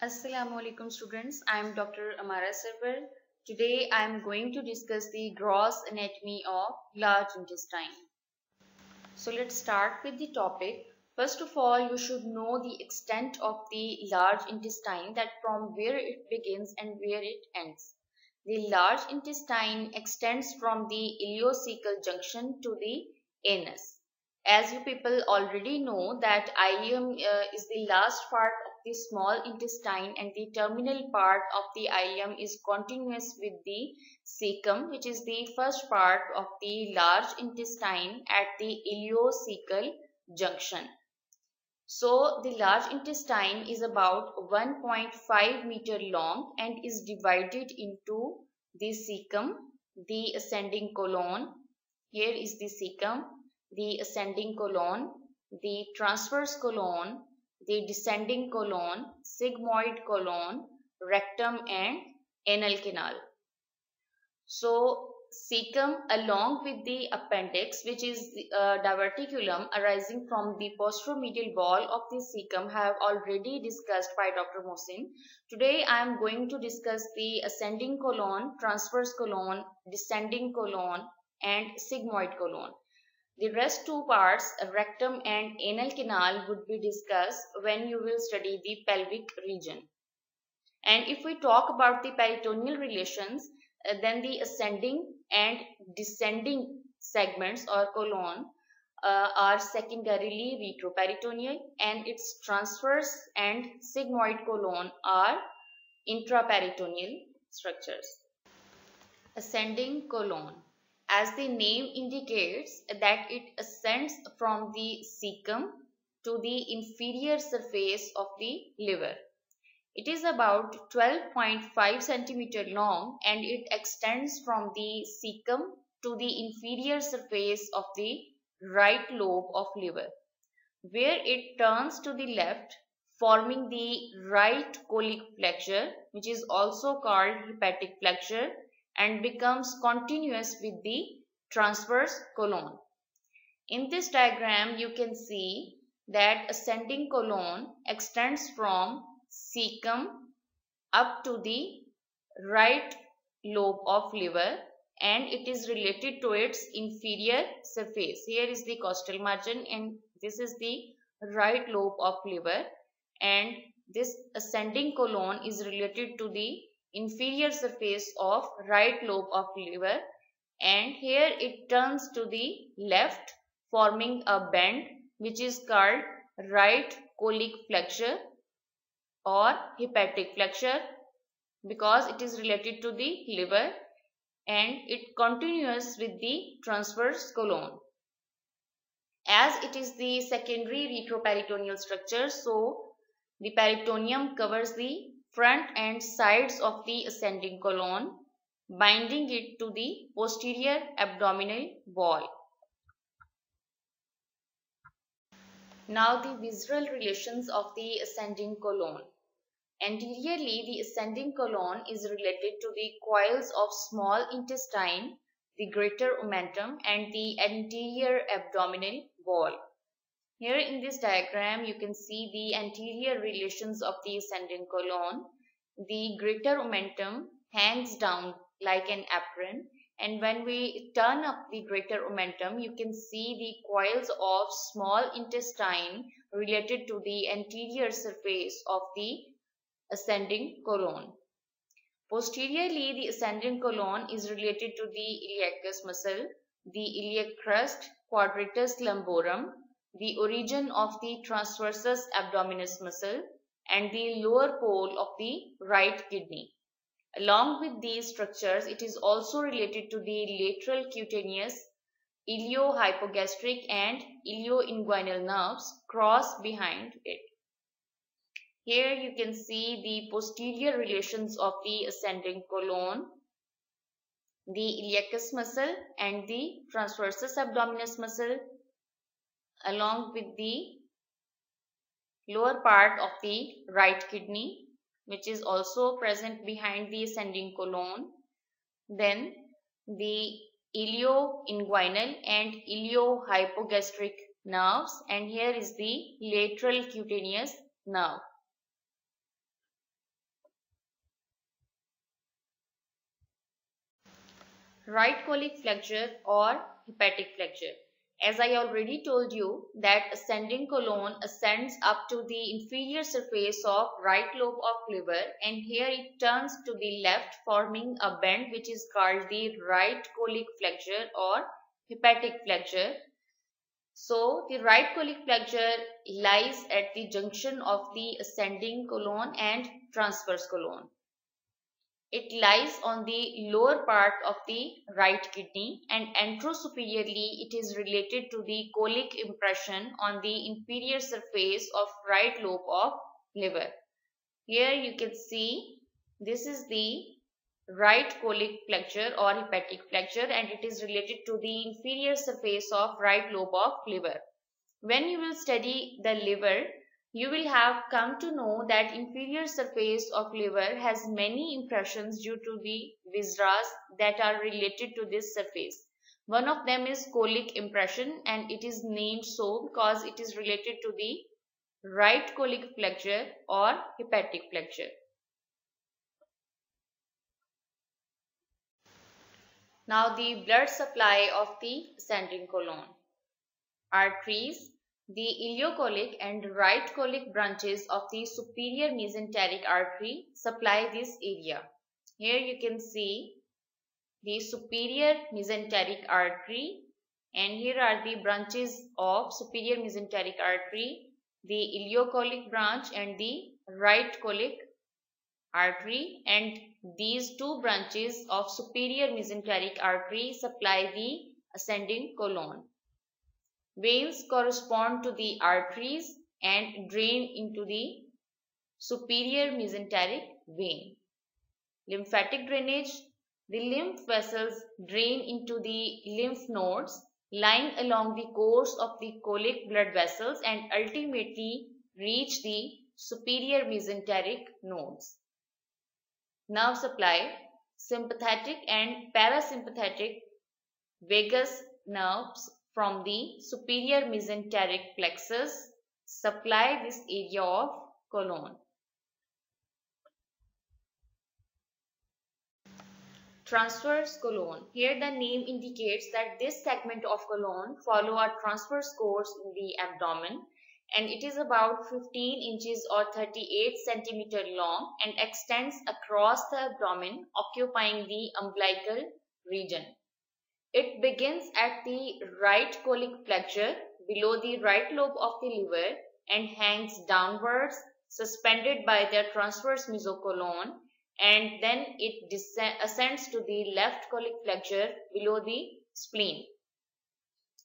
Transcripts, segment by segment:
Assalamu alaikum students, I am Dr. Amara Sarwar. Today I am going to discuss the gross anatomy of large intestine. So let's start with the topic. First of all, you should know the extent of the large intestine, that from where it begins and where it ends. The large intestine extends from the ileocecal junction to the anus. As you people already know that ileum is the last part of the small intestine, and the terminal part of the ileum is continuous with the cecum, which is the first part of the large intestine at the ileocecal junction. So the large intestine is about 1.5 meter long and is divided into the cecum, the ascending colon. Here is the cecum, the ascending colon, the transverse colon, the descending colon, sigmoid colon, rectum and anal canal. So cecum along with the appendix, which is the diverticulum arising from the posteromedial wall of the cecum, have already discussed by Dr. Mohsin. Today I am going to discuss the ascending colon, transverse colon, descending colon and sigmoid colon. The rest two parts, rectum and anal canal, would be discussed when you will study the pelvic region. And if we talk about the peritoneal relations, then the ascending and descending segments or colon are secondarily retroperitoneal, and its transverse and sigmoid colon are intraperitoneal structures. Ascending colon, as the name indicates, that it ascends from the cecum to the inferior surface of the liver. It is about 12.5 cm long and it extends from the cecum to the inferior surface of the right lobe of liver, where it turns to the left, forming the right colic flexure, which is also called hepatic flexure, and becomes continuous with the transverse colon. In this diagram, you can see that ascending colon extends from cecum up to the right lobe of liver, and it is related to its inferior surface. Here is the costal margin and this is the right lobe of liver, and this ascending colon is related to the inferior surface of right lobe of liver, and here it turns to the left, forming a bend which is called right colic flexure or hepatic flexure, because it is related to the liver and it continues with the transverse colon. As it is the secondary retroperitoneal structure, so the peritoneum covers the front and sides of the ascending colon, binding it to the posterior abdominal wall. Now the visceral relations of the ascending colon. Anteriorly, the ascending colon is related to the coils of small intestine, the greater omentum and the anterior abdominal wall. Here in this diagram, you can see the anterior relations of the ascending colon. The greater omentum hangs down like an apron, and when we turn up the greater omentum, you can see the coils of small intestine related to the anterior surface of the ascending colon. Posteriorly, the ascending colon is related to the iliacus muscle, the iliac crest, quadratus lumborum, the origin of the transversus abdominis muscle, and the lower pole of the right kidney. Along with these structures, it is also related to the lateral cutaneous, iliohypogastric and ilioinguinal nerves cross behind it. Here you can see the posterior relations of the ascending colon, the iliacus muscle and the transversus abdominis muscle, along with the lower part of the right kidney, which is also present behind the ascending colon. Then the ilioinguinal and iliohypogastric nerves, and here is the lateral cutaneous nerve. Right colic flexure or hepatic flexure. As I already told you that ascending colon ascends up to the inferior surface of right lobe of liver, and here it turns to the left, forming a bend which is called the right colic flexure or hepatic flexure. So the right colic flexure lies at the junction of the ascending colon and transverse colon. It lies on the lower part of the right kidney, and anterosuperiorly it is related to the colic impression on the inferior surface of right lobe of liver. Here you can see this is the right colic flexure or hepatic flexure, and it is related to the inferior surface of right lobe of liver. When you will study the liver, you will have come to know that inferior surface of liver has many impressions due to the viscera that are related to this surface. One of them is colic impression, and it is named so because it is related to the right colic flexure or hepatic flexure. Now the blood supply of the ascending colon. Arteries. The ileocolic and right colic branches of the superior mesenteric artery supply this area. Here you can see the superior mesenteric artery, and here are the branches of superior mesenteric artery, the ileocolic branch and the right colic artery, and these two branches of superior mesenteric artery supply the ascending colon. Veins correspond to the arteries and drain into the superior mesenteric vein. Lymphatic drainage. The lymph vessels drain into the lymph nodes lying along the course of the colic blood vessels and ultimately reach the superior mesenteric nodes. Nerve supply. Sympathetic and parasympathetic vagus nerves from the superior mesenteric plexus supply this area of colon. Transverse colon. Here the name indicates that this segment of colon follow a transverse course in the abdomen, and it is about 15 inches or 38 centimeter long and extends across the abdomen, occupying the umbilical region. It begins at the right colic flexure below the right lobe of the liver and hangs downwards, suspended by the transverse mesocolon, and then it ascends to the left colic flexure below the spleen.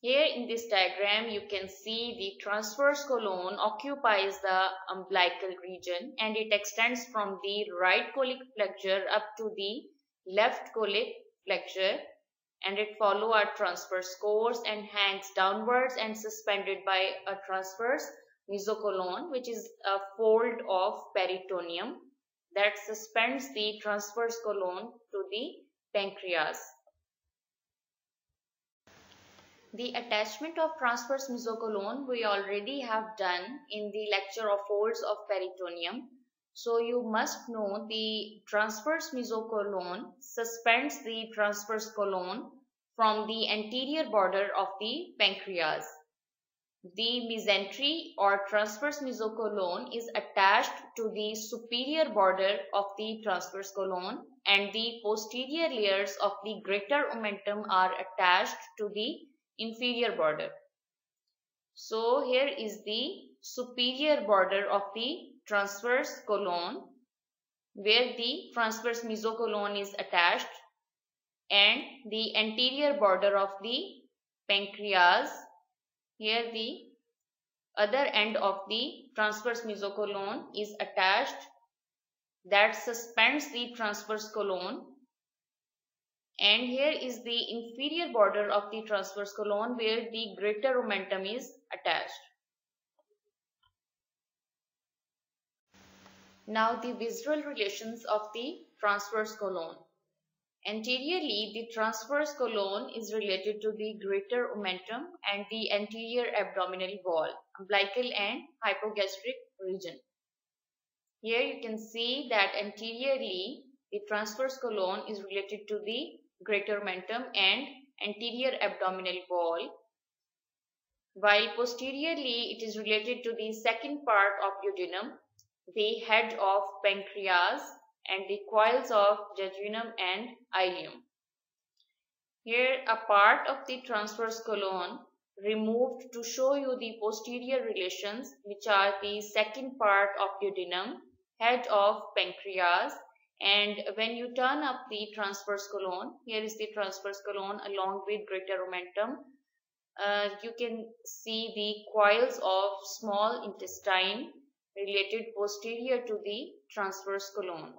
Here in this diagram you can see the transverse colon occupies the umbilical region, and it extends from the right colic flexure up to the left colic flexure, and it follow a transverse course and hangs downwards and suspended by a transverse mesocolon, which is a fold of peritoneum that suspends the transverse colon to the pancreas. The attachment of transverse mesocolon we already have done in the lecture of folds of peritoneum. So you must know the transverse mesocolon suspends the transverse colon from the anterior border of the pancreas. The mesentery or transverse mesocolon is attached to the superior border of the transverse colon, and the posterior layers of the greater omentum are attached to the inferior border. So here is the superior border of the transverse colon where the transverse mesocolon is attached, and the anterior border of the pancreas. Here the other end of the transverse mesocolon is attached that suspends the transverse colon, and here is the inferior border of the transverse colon where the greater omentum is attached. Now the visceral relations of the transverse colon. Anteriorly, the transverse colon is related to the greater omentum and the anterior abdominal wall, umbilical and hypogastric region. Here you can see that anteriorly, the transverse colon is related to the greater omentum and anterior abdominal wall, while posteriorly it is related to the second part of duodenum, the head of pancreas, and the coils of jejunum and ileum. Here a part of the transverse colon removed to show you the posterior relations, which are the second part of duodenum, head of pancreas, and when you turn up the transverse colon, here is the transverse colon along with greater omentum, you can see the coils of small intestine related posterior to the transverse colon.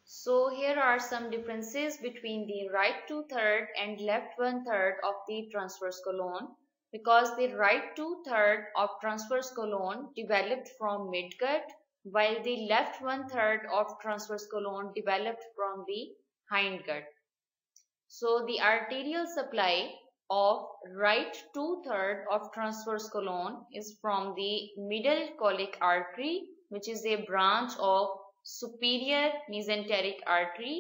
So here are some differences between the right 2/3 and left 1/3 of the transverse colon, because the right 2/3 of transverse colon developed from midgut, while the left 1/3 of transverse colon developed from the hindgut. So the arterial supply of right 2/3 of transverse colon is from the middle colic artery, which is a branch of superior mesenteric artery,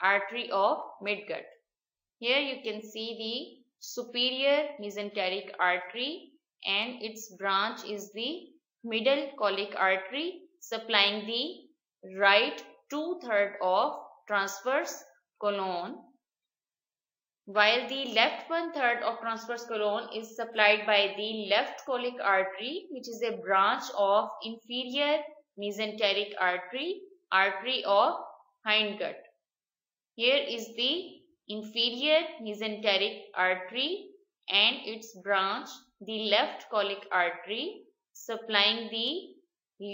artery of midgut. Here you can see the superior mesenteric artery and its branch is the middle colic artery supplying the right 2/3 of transverse colon, while the left 1/3 of transverse colon is supplied by the left colic artery, which is a branch of inferior mesenteric artery, artery of hindgut. Here is the inferior mesenteric artery and its branch, the left colic artery, supplying the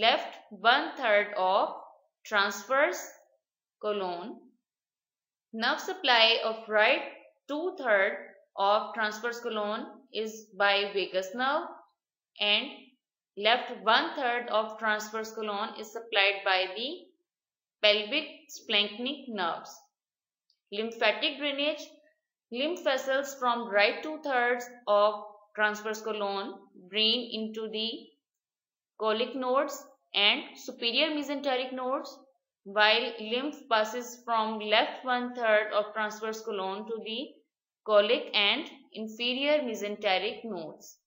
left 1/3 of transverse colon. Nerve supply of right 2/3 of transverse colon is by vagus nerve, and left 1/3 of transverse colon is supplied by the pelvic splanchnic nerves. Lymphatic drainage. Lymph vessels from right 2/3 of transverse colon drain into the colic nodes and superior mesenteric nodes, while lymph passes from left 1/3 of transverse colon to the colic and inferior mesenteric nodes.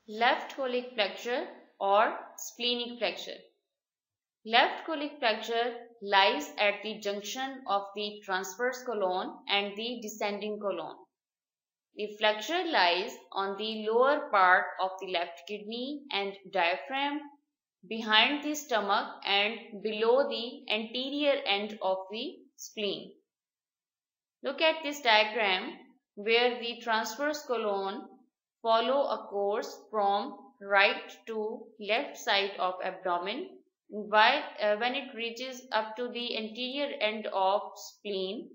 Left colic flexure or splenic flexure. Left colic flexure lies at the junction of the transverse colon and the descending colon. The flexure lies on the lower part of the left kidney and diaphragm, behind the stomach and below the anterior end of the spleen. Look at this diagram where the transverse colon follow a course from right to left side of abdomen, while when it reaches up to the anterior end of spleen,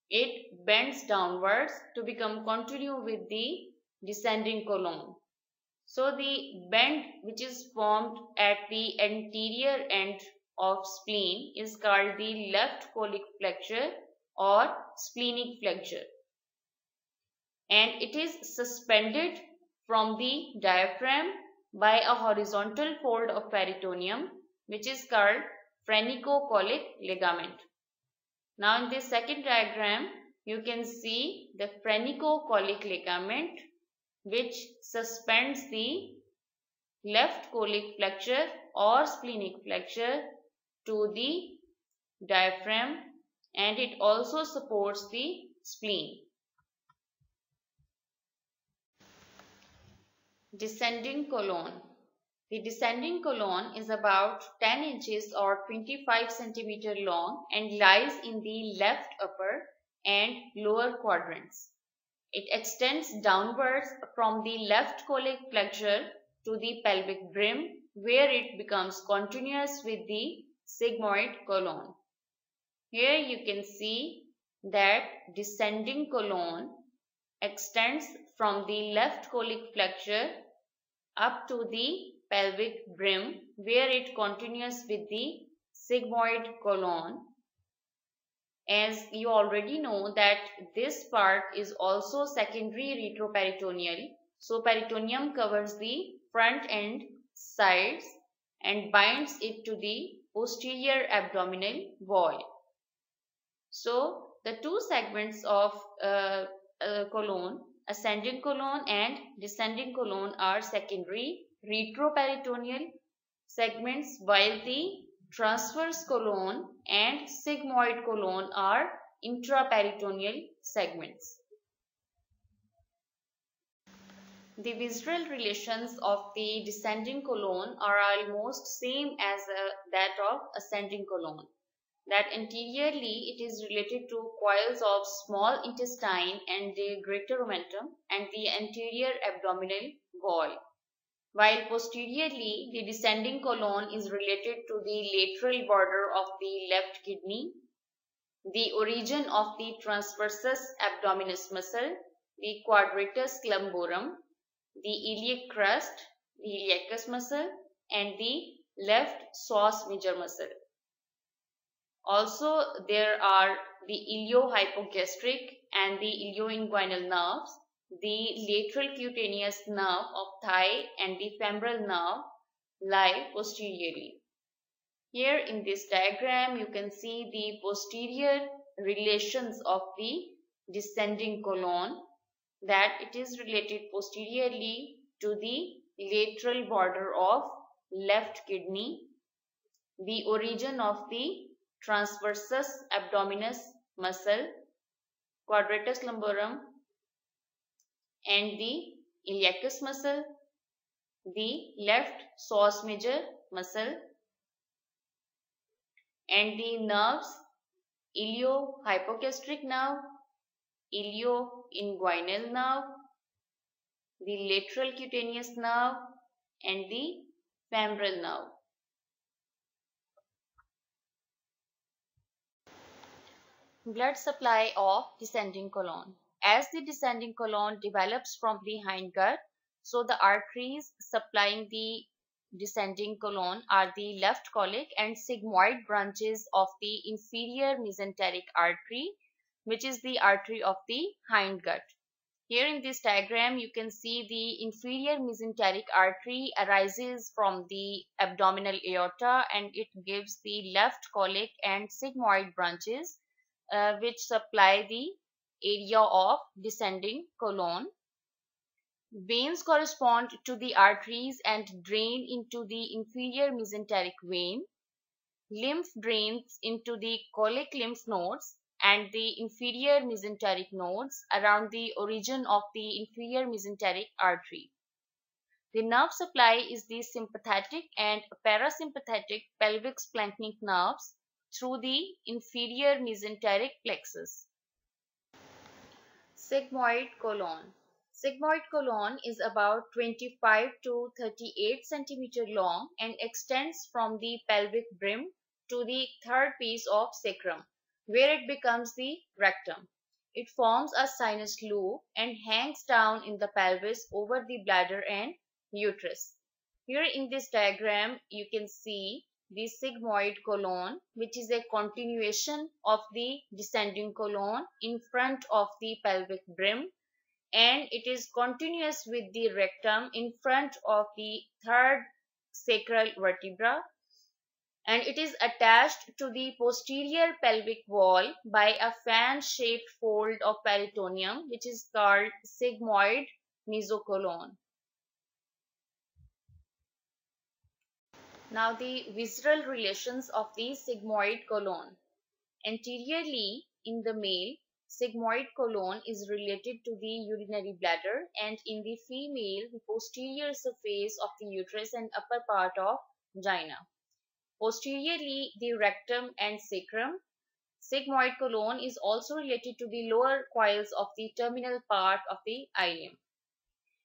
it bends downwards to become continue with the descending colon. So the bend which is formed at the anterior end of spleen is called the left colic flexure or splenic flexure, and it is suspended from the diaphragm by a horizontal fold of peritoneum, which is called phrenico-colic ligament. Now in this second diagram, you can see the phrenico-colic ligament, which suspends the left colic flexure or splenic flexure to the diaphragm, and it also supports the spleen. Descending colon. The descending colon is about 10 inches or 25 cm long and lies in the left upper and lower quadrants. It extends downwards from the left colic flexure to the pelvic brim, where it becomes continuous with the sigmoid colon. Here you can see that descending colon extends from the left colic flexure up to the pelvic brim, where it continues with the sigmoid colon. As you already know that this part is also secondary retroperitoneal. So peritoneum covers the front and sides, and binds it to the posterior abdominal wall. So the two segments of colon, ascending colon and descending colon, are secondary retroperitoneal segments, while the transverse colon and sigmoid colon are intraperitoneal segments. The visceral relations of the descending colon are almost same as that of ascending colon. That anteriorly it is related to coils of small intestine and the greater omentum and the anterior abdominal wall, while posteriorly the descending colon is related to the lateral border of the left kidney, the origin of the transversus abdominis muscle, the quadratus lumborum, the iliac crest, the iliacus muscle, and the left psoas major muscle. Also, there are the iliohypogastric and the ilioinguinal nerves, the lateral cutaneous nerve of thigh and the femoral nerve lie posteriorly. Here in this diagram, you can see the posterior relations of the descending colon, that it is related posteriorly to the lateral border of left kidney, the origin of the transversus abdominis muscle, quadratus lumborum, and the iliacus muscle, the left psoas major muscle, and the nerves iliohypogastric nerve, ilioinguinal nerve, the lateral cutaneous nerve, and the femoral nerve. Blood supply of descending colon. As the descending colon develops from the hindgut, so the arteries supplying the descending colon are the left colic and sigmoid branches of the inferior mesenteric artery, which is the artery of the hindgut. Here in this diagram, you can see the inferior mesenteric artery arises from the abdominal aorta and it gives the left colic and sigmoid branches which supply the area of descending colon. Veins correspond to the arteries and drain into the inferior mesenteric vein. Lymph drains into the colic lymph nodes and the inferior mesenteric nodes around the origin of the inferior mesenteric artery. The nerve supply is the sympathetic and parasympathetic pelvic splanchnic nerves through the inferior mesenteric plexus. Sigmoid colon. Sigmoid colon is about 25 to 38 cm long and extends from the pelvic brim to the third piece of sacrum, where it becomes the rectum. It forms a sinus loop and hangs down in the pelvis over the bladder and uterus. Here in this diagram, you can see the sigmoid colon, which is a continuation of the descending colon in front of the pelvic brim, and it is continuous with the rectum in front of the third sacral vertebra, and it is attached to the posterior pelvic wall by a fan-shaped fold of peritoneum, which is called sigmoid mesocolon. Now the visceral relations of the sigmoid colon. Anteriorly in the male, sigmoid colon is related to the urinary bladder, and in the female, the posterior surface of the uterus and upper part of vagina. Posteriorly, the rectum and sacrum. Sigmoid colon is also related to the lower coils of the terminal part of the ileum.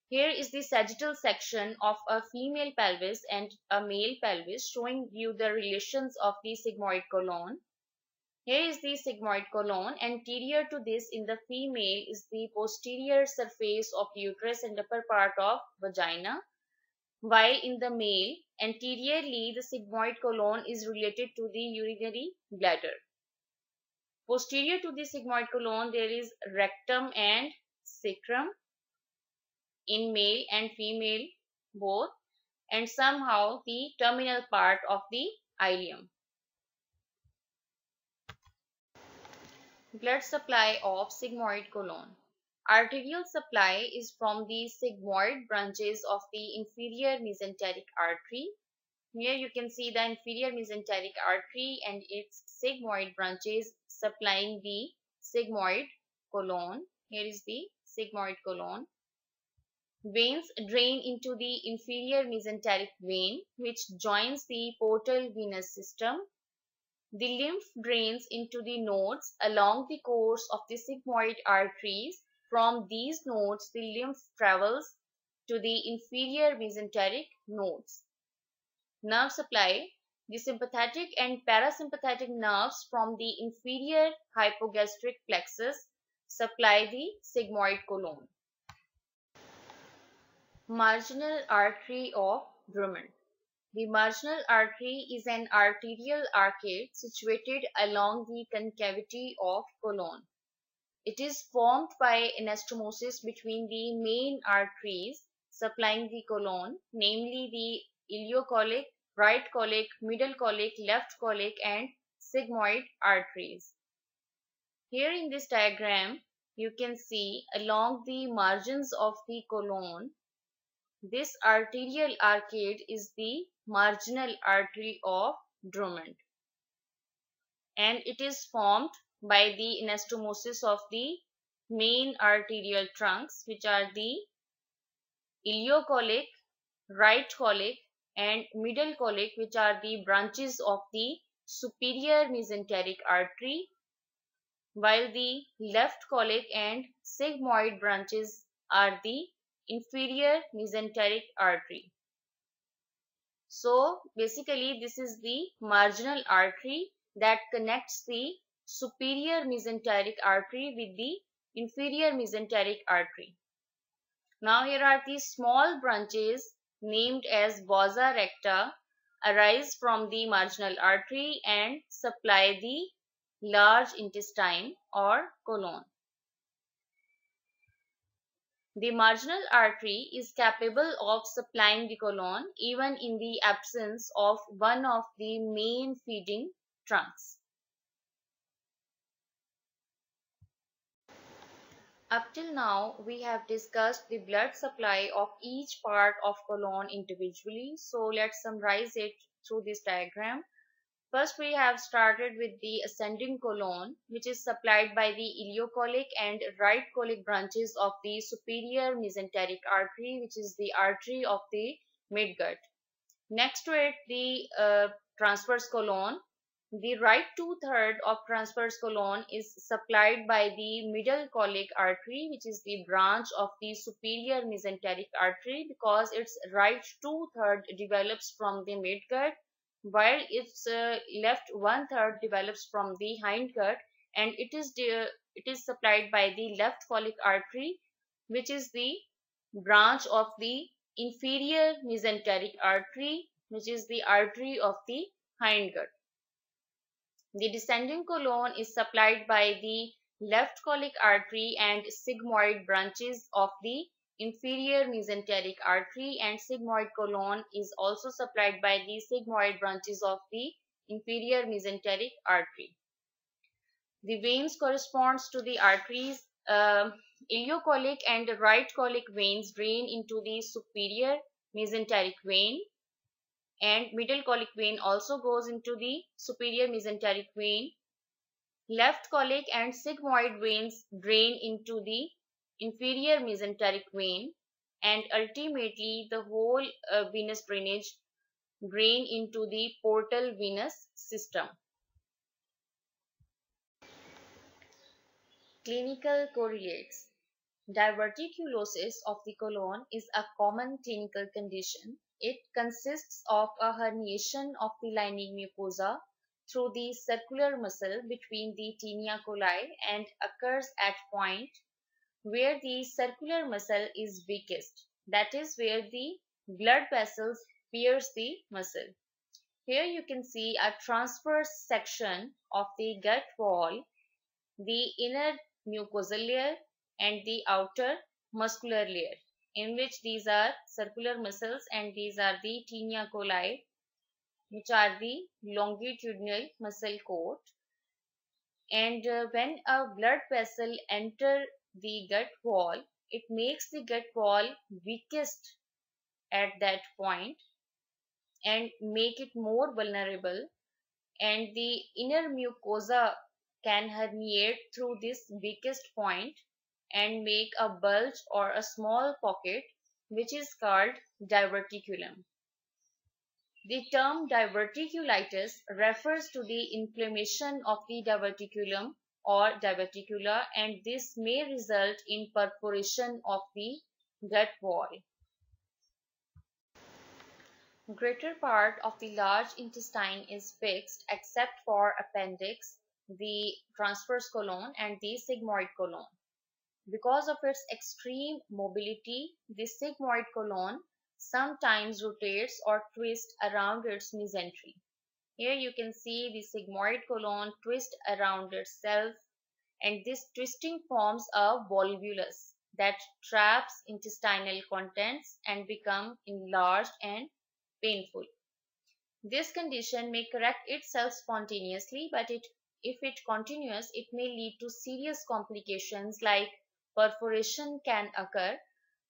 Here is the sagittal section of a female pelvis and a male pelvis, showing you the relations of the sigmoid colon. Here is the sigmoid colon. Anterior to this in the female is the posterior surface of uterus and upper part of vagina, while in the male, anteriorly the sigmoid colon is related to the urinary bladder. Posterior to the sigmoid colon there is rectum and sacrum in male and female both, and somehow the terminal part of the ileum. Blood supply of sigmoid colon. Arterial supply is from the sigmoid branches of the inferior mesenteric artery. Here you can see the inferior mesenteric artery and its sigmoid branches supplying the sigmoid colon. Here is the sigmoid colon. Veins drain into the inferior mesenteric vein, which joins the portal venous system. The lymph drains into the nodes along the course of the sigmoid arteries. From these nodes, the lymph travels to the inferior mesenteric nodes. Nerve supply. The sympathetic and parasympathetic nerves from the inferior hypogastric plexus supply the sigmoid colon. Marginal artery of Drummond. The marginal artery is an arterial arcade situated along the concavity of colon. It is formed by anastomosis between the main arteries supplying the colon, namely the ileocolic, right colic, middle colic, left colic, and sigmoid arteries. Here in this diagram, you can see along the margins of the colon, this arterial arcade is the marginal artery of Drummond, and it is formed by the anastomosis of the main arterial trunks, which are the ileocolic, right colic, and middle colic, which are the branches of the superior mesenteric artery, while the left colic and sigmoid branches are the inferior mesenteric artery. So basically this is the marginal artery that connects the superior mesenteric artery with the inferior mesenteric artery. Now here are the small branches named as vasa recta arise from the marginal artery and supply the large intestine or colon. The marginal artery is capable of supplying the colon even in the absence of one of the main feeding trunks. Up till now, we have discussed the blood supply of each part of colon individually. So let's summarize it through this diagram. First, we have started with the ascending colon, which is supplied by the ileocolic and right colic branches of the superior mesenteric artery, which is the artery of the midgut. Next to it, the transverse colon. The right two-thirds of transverse colon is supplied by the middle colic artery, which is the branch of the superior mesenteric artery, because its right two-thirds develops from the midgut, while its left one-third develops from the hindgut, and it is supplied by the left colic artery, which is the branch of the inferior mesenteric artery, which is the artery of the hindgut. The descending colon is supplied by the left colic artery and sigmoid branches of the inferior mesenteric artery, and sigmoid colon is also supplied by the sigmoid branches of the inferior mesenteric artery. The veins corresponds to the arteries. Ileocolic and right colic veins drain into the superior mesenteric vein, and middle colic vein also goes into the superior mesenteric vein. Left colic and sigmoid veins drain into the inferior mesenteric vein, and ultimately the whole venous drainage drain into the portal venous system. Clinical correlates. Diverticulosis of the colon is a common clinical condition. It consists of a herniation of the lining mucosa through the circular muscle between the tinea coli and occurs at point where the circular muscle is weakest. That is where the blood vessels pierce the muscle. Here you can see a transverse section of the gut wall, the inner mucosal layer and the outer muscular layer. in which these are circular muscles and these are the tinea coli, which are the longitudinal muscle coat. And when a blood vessel enter the gut wall, it makes the gut wall weakest at that point and make it more vulnerable, and the inner mucosa can herniate through this weakest point and make a bulge or a small pocket, which is called diverticulum. The term diverticulitis refers to the inflammation of the diverticulum or diverticula, and this may result in perforation of the gut wall. Greater part of the large intestine is fixed except for appendix, the transverse colon and the sigmoid colon. Because of its extreme mobility, the sigmoid colon sometimes rotates or twists around its mesentery. Here you can see the sigmoid colon twist around itself, and this twisting forms a volvulus that traps intestinal contents and become enlarged and painful. This condition may correct itself spontaneously, but if it continues, it may lead to serious complications like perforation can occur,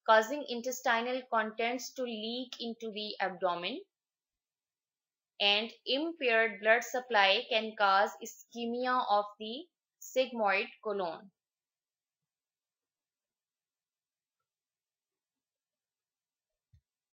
causing intestinal contents to leak into the abdomen, and impaired blood supply can cause ischemia of the sigmoid colon.